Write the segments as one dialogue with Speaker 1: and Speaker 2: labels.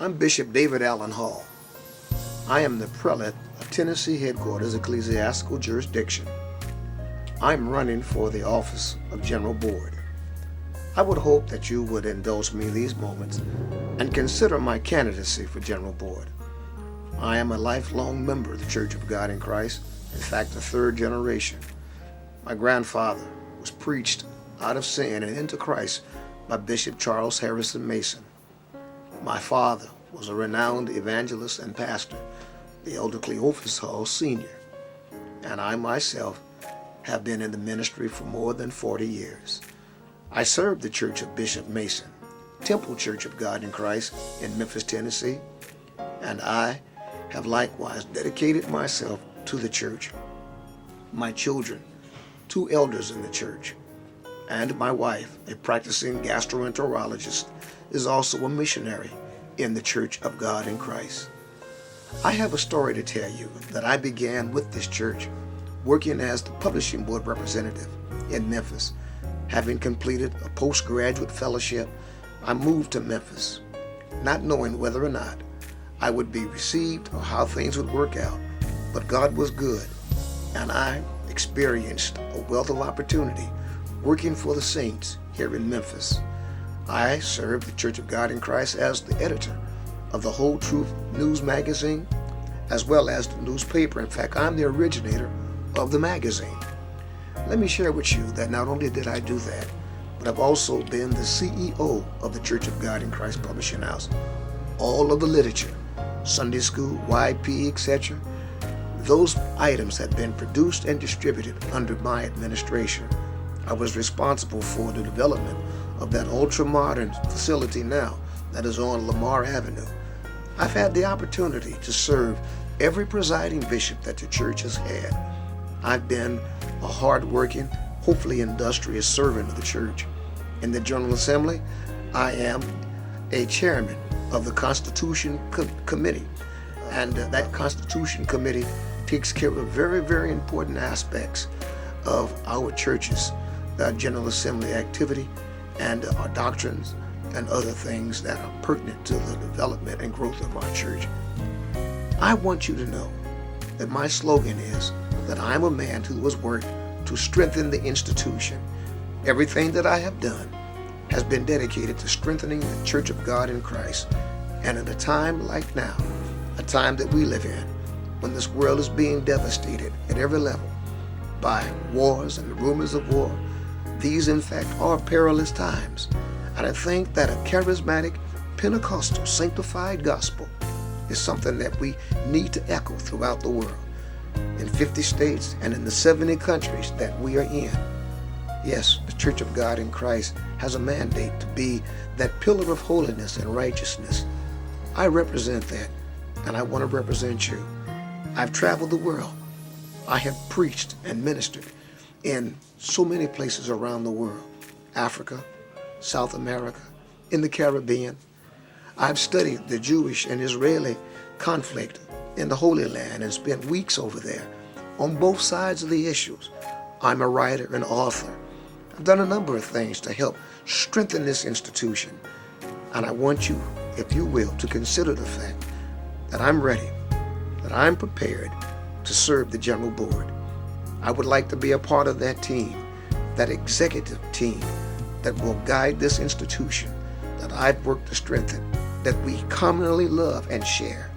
Speaker 1: I'm Bishop David Allen Hall. I am the prelate of Tennessee Headquarters Ecclesiastical Jurisdiction. I'm running for the office of General Board. I would hope that you would indulge me these moments and consider my candidacy for General Board. I am a lifelong member of the Church of God in Christ, in fact, the third generation. My grandfather was preached out of sin and into Christ by Bishop Charles Harrison Mason. My father was a renowned evangelist and pastor, the Elder Cleophas Hall Sr., and I myself have been in the ministry for more than 40 years. I served the Church of Bishop Mason, Temple Church of God in Christ in Memphis, Tennessee, and I have likewise dedicated myself to the church. My children, 2 elders in the church, and my wife, a practicing gastroenterologist, is also a missionary in the Church of God in Christ. I have a story to tell you that I began with this church working as the publishing board representative in Memphis. Having completed a postgraduate fellowship, I moved to Memphis, not knowing whether or not I would be received or how things would work out. But God was good, and I experienced a wealth of opportunity working for the saints here in Memphis. I served the Church of God in Christ as the editor of the Whole Truth News magazine, as well as the newspaper. In fact, I'm the originator of the magazine. Let me share with you that not only did I do that, but I've also been the CEO of the Church of God in Christ Publishing House. All of the literature, Sunday school, YP, etc., those items have been produced and distributed under my administration. I was responsible for the development of that ultra-modern facility now that is on Lamar Avenue. I've had the opportunity to serve every presiding bishop that the church has had. I've been a hard-working, hopefully industrious servant of the church. In the General Assembly, I am a chairman of the Constitution Committee, and that Constitution Committee takes care of very, very important aspects of our church's General Assembly activity and our doctrines and other things that are pertinent to the development and growth of our church. I want you to know that my slogan is that I'm a man who has worked to strengthen the institution. Everything that I have done has been dedicated to strengthening the Church of God in Christ. And at a time like now, a time that we live in, when this world is being devastated at every level by wars and rumors of war, these in fact are perilous times. And I think that a charismatic, Pentecostal, sanctified gospel is something that we need to echo throughout the world, in 50 states and in the 70 countries that we are in. Yes, the Church of God in Christ has a mandate to be that pillar of holiness and righteousness. I represent that, and I want to represent you. I've traveled the world. I have preached and ministered in so many places around the world: Africa, South America, in the Caribbean. I've studied the Jewish and Israeli conflict in the Holy Land and spent weeks over there on both sides of the issues. I'm a writer and author. I've done a number of things to help strengthen this institution, and I want you, if you will, to consider the fact that I'm ready, that I'm prepared to serve the General Board. I would like to be a part of that team, that executive team that will guide this institution that I've worked to strengthen, that we commonly love and share.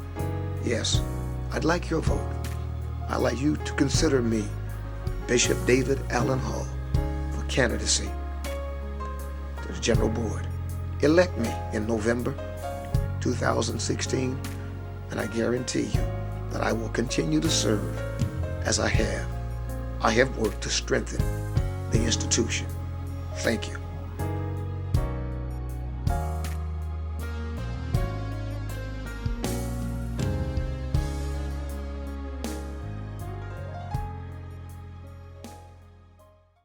Speaker 1: Yes, I'd like your vote. I'd like you to consider me, Bishop David Allen Hall, for candidacy to the General Board. Elect me in November 2016, and I guarantee you that I will continue to serve as I have. I have worked to strengthen the institution. Thank you.